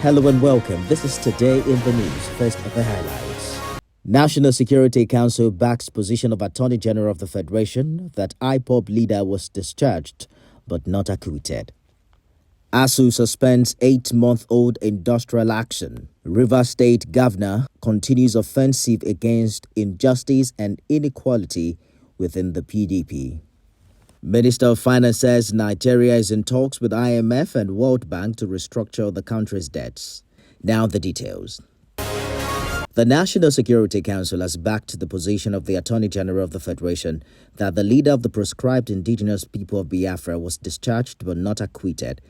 Hello and welcome. This is Today in the News. First of the highlights. National Security Council backs position of Attorney General of the Federation that IPOB leader was discharged but not acquitted. ASU suspends 8-month-old industrial action. Rivers State Governor continues offensive against injustice and inequality within the PDP. Minister of Finance says Nigeria is in talks with IMF and World Bank to restructure the country's debts. Now the details. The National Security Council has backed the position of the Attorney General of the Federation that the leader of the proscribed Indigenous People of Biafra was discharged but not acquitted,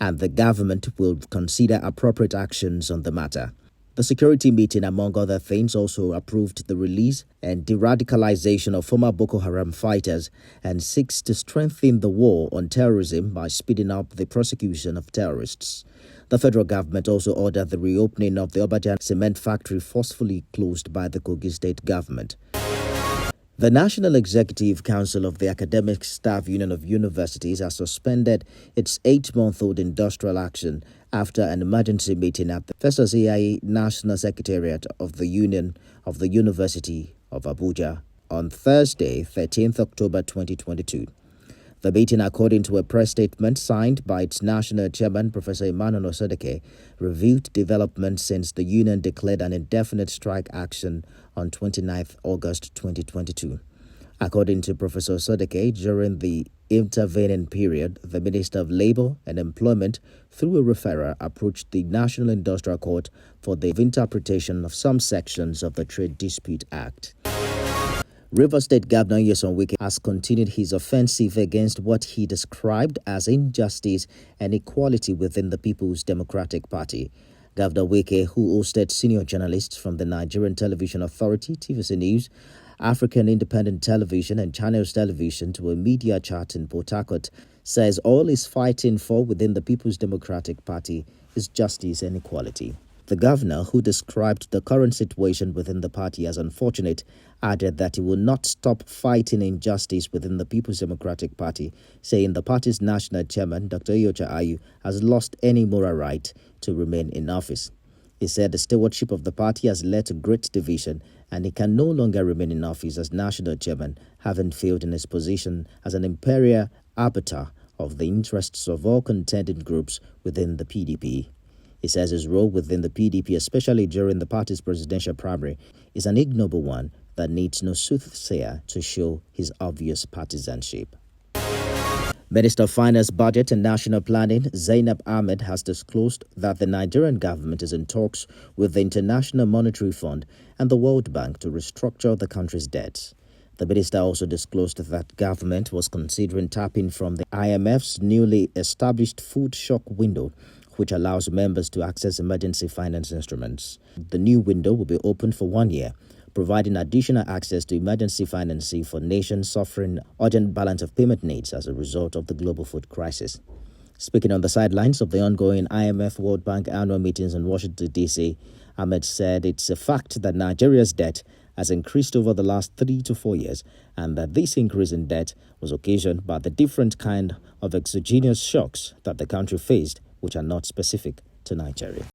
and the government will consider appropriate actions on the matter. The security meeting, among other things, also approved the release and deradicalization of former Boko Haram fighters and seeks to strengthen the war on terrorism by speeding up the prosecution of terrorists. The federal government also ordered the reopening of the Obajan cement factory forcefully closed by the Kogi state government. The National Executive Council of the Academic Staff Union of Universities has suspended its 8-month-old industrial action after an emergency meeting at the Festus AIE National Secretariat of the Union of the University of Abuja on Thursday, 13th October 2022. The meeting, according to a press statement signed by its national chairman, Professor Emmanuel Osodeke, reviewed developments since the union declared an indefinite strike action on 29th August 2022. According to Professor Osodeke, during the intervening period, the Minister of Labour and Employment, through a referrer, approached the National Industrial Court for the interpretation of some sections of the Trade Dispute Act. Rivers State Governor Nyesom Wike has continued his offensive against what he described as injustice and equality within the People's Democratic Party. Governor Wike, who hosted senior journalists from the Nigerian Television Authority, TVC News, African Independent Television and Channels Television to a media chat in Port Harcourt, says all he's fighting for within the People's Democratic Party is justice and equality. The governor, who described the current situation within the party as unfortunate, added that he will not stop fighting injustice within the People's Democratic Party, saying the party's national chairman, Dr. Iyorchia Ayu, has lost any moral right to remain in office. He said the stewardship of the party has led to great division and he can no longer remain in office as national chairman, having failed in his position as an imperial arbiter of the interests of all contending groups within the PDP. He says his role within the PDP, especially during the party's presidential primary, is an ignoble one that needs no soothsayer to show his obvious partisanship. Minister of Finance, Budget and National Planning, Zainab Ahmed, has disclosed that the Nigerian government is in talks with the International Monetary Fund and the World Bank to restructure the country's debts. The minister also disclosed that government was considering tapping from the IMF's newly established food shock window, which allows members to access emergency finance instruments. The new window will be open for 1 year, providing additional access to emergency financing for nations suffering urgent balance of payment needs as a result of the global food crisis. Speaking on the sidelines of the ongoing IMF World Bank annual meetings in Washington, D.C., Ahmed said it's a fact that Nigeria's debt has increased over the last 3 to 4 years and that this increase in debt was occasioned by the different kind of exogenous shocks that the country faced, which are not specific to Nigeria.